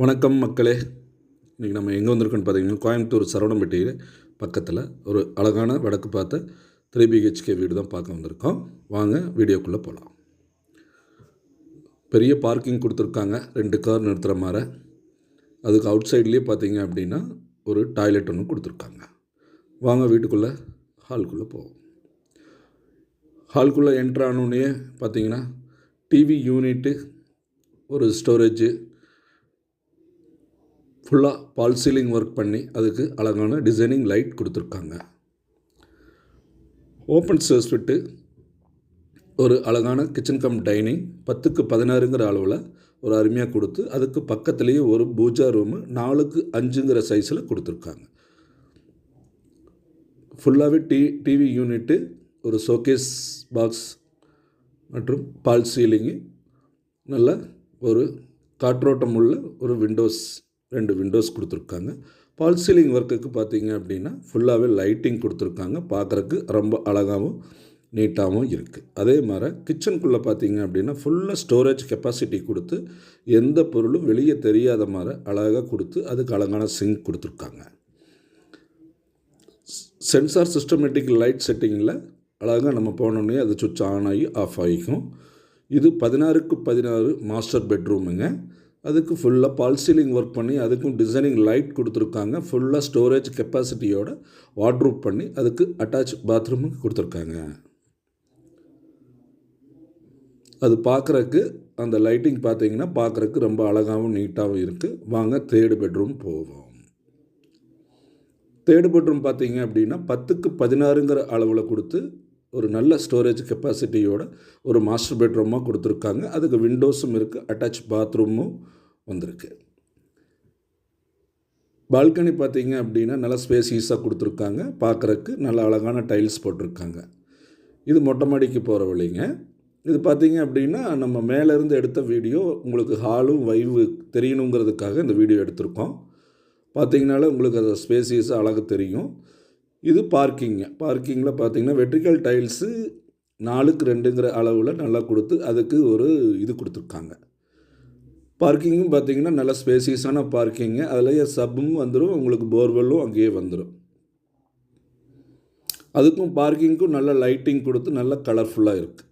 வணக்கம் மக்களே. இன்றைக்கி நம்ம எங்கே வந்திருக்கோன்னு பார்த்தீங்கன்னா, கோயம்புத்தூர் சரவணம்பட்டி பக்கத்தில் ஒரு அழகான வடக்கு பார்த்த 3 BHK வீடு தான் பார்க்க வந்திருக்கோம். வாங்க வீடியோக்குள்ளே போகலாம். பெரிய பார்க்கிங் கொடுத்துருக்காங்க, 2 கார் நிறுத்துகிற மாதிரி. அதுக்கு அவுட் சைட்லேயே பார்த்தீங்க அப்படின்னா ஒரு டாய்லெட் ஒன்று கொடுத்துருக்காங்க. வாங்க வீட்டுக்குள்ளே ஹாலுக்குள்ளே போவோம். ஹாலுக்குள்ளே என்ட்ரானோடனே பார்த்தீங்கன்னா டிவி யூனிட்டு, ஒரு ஸ்டோரேஜு, ஃபுல்லாக பால் சீலிங் ஒர்க் பண்ணி அதுக்கு அழகான டிசைனிங் லைட் கொடுத்துருக்காங்க. ஓப்பன் ஸ்பேஸ் விட்டு ஒரு அழகான கிச்சன் கம் டைனிங் 10க்கு 16ங்கிற அளவில் ஒரு அருமையாக கொடுத்து, அதுக்கு பக்கத்துலேயே ஒரு பூஜா ரூமு 4க்கு 5ங்கிற சைஸில் கொடுத்துருக்காங்க. ஃபுல்லாகவே டிவி யூனிட்டு, ஒரு ஷோகேஸ் பாக்ஸ் மற்றும் பால் சீலிங்கு, நல்ல ஒரு காற்றோட்டம் உள்ள ஒரு விண்டோஸ், 2 விண்டோஸ் கொடுத்துருக்காங்க. பால் சீலிங் ஒர்க்குக்கு பார்த்தீங்க அப்படின்னா ஃபுல்லாகவே லைட்டிங் கொடுத்துருக்காங்க. பார்க்குறக்கு ரொம்ப அழகாகவும் நீட்டாகவும் இருக்குது. அதே மாதிரி கிச்சனுக்குள்ளே பார்த்தீங்க அப்படின்னா ஃபுல்லாக ஸ்டோரேஜ் கெப்பாசிட்டி கொடுத்து எந்த பொருளும் வெளியே தெரியாத மாதிரி அழகாக கொடுத்து அதுக்கு அழகான சிங்க் கொடுத்துருக்காங்க. சென்சார் சிஸ்டமேட்டிக் லைட் செட்டிங்கில் அழகாக நம்ம போனோடனே அது சுவிட்ச் ஆன் ஆகி ஆஃப் ஆகிக்கும். இது 16க்கு 16 மாஸ்டர் பெட்ரூமுங்க. அதுக்கு ஃபுல்லாக பால் சீலிங் ஒர்க் பண்ணி அதுக்கும் டிசைனிங் லைட் கொடுத்துருக்காங்க. ஃபுல்லாக ஸ்டோரேஜ் கெப்பாசிட்டியோட வார்ட்ரூப் பண்ணி அதுக்கு அட்டாச் பாத்ரூமுக்கு கொடுத்துருக்காங்க. அது பார்க்குறக்கு அந்த லைட்டிங் பார்த்தீங்கன்னா பார்க்குறக்கு ரொம்ப அழகாகவும் நீட்டாகவும் இருக்குது. வாங்க 3rd பெட்ரூம் போவோம். 3rd பெட்ரூம் பார்த்தீங்க அப்படின்னா 10க்கு 16ங்கிற அளவில் கொடுத்து ஒரு நல்ல ஸ்டோரேஜ் கெப்பாசிட்டியோட ஒரு மாஸ்டர் பெட்ரூமாக கொடுத்துருக்காங்க. அதுக்கு விண்டோஸும் இருக்குது, அட்டாச் பாத்ரூமும் வந்திருக்கு. பால்கனி பார்த்தீங்க அப்படின்னா நல்லா ஸ்பேசியஸாக கொடுத்துருக்காங்க. பார்க்குறக்கு நல்ல அழகான டைல்ஸ் போட்டிருக்காங்க. இது மொட்டை மாடிக்கு போகிற வழிங்க. இது பார்த்தீங்க அப்படின்னா நம்ம மேலேருந்து எடுத்த வீடியோ, உங்களுக்கு ஹாலும் வைவு தெரியணுங்கிறதுக்காக இந்த வீடியோ எடுத்திருக்கோம். பார்த்தீங்கனாலே உங்களுக்கு அது ஸ்பேசியஸாக அழகாக தெரியும். இது பார்க்கிங்கில் பார்த்தீங்கன்னா வெர்டிக்கல் டைல்ஸு 4க்கு 2ங்கிற அளவில் நல்லா கொடுத்து அதுக்கு ஒரு இது கொடுத்துருக்காங்க. பார்க்கிங்கும் பார்த்தீங்கன்னா நல்ல ஸ்பேசியஸான பார்க்கிங்கு. அதுலேயே சப்பும் வந்துடும், உங்களுக்கு போர்வெல்லும் அங்கேயே வந்துடும். அதுக்கும் பார்க்கிங்க்கும் நல்ல லைட்டிங் கொடுத்து நல்ல கலர்ஃபுல்லாக இருக்குது.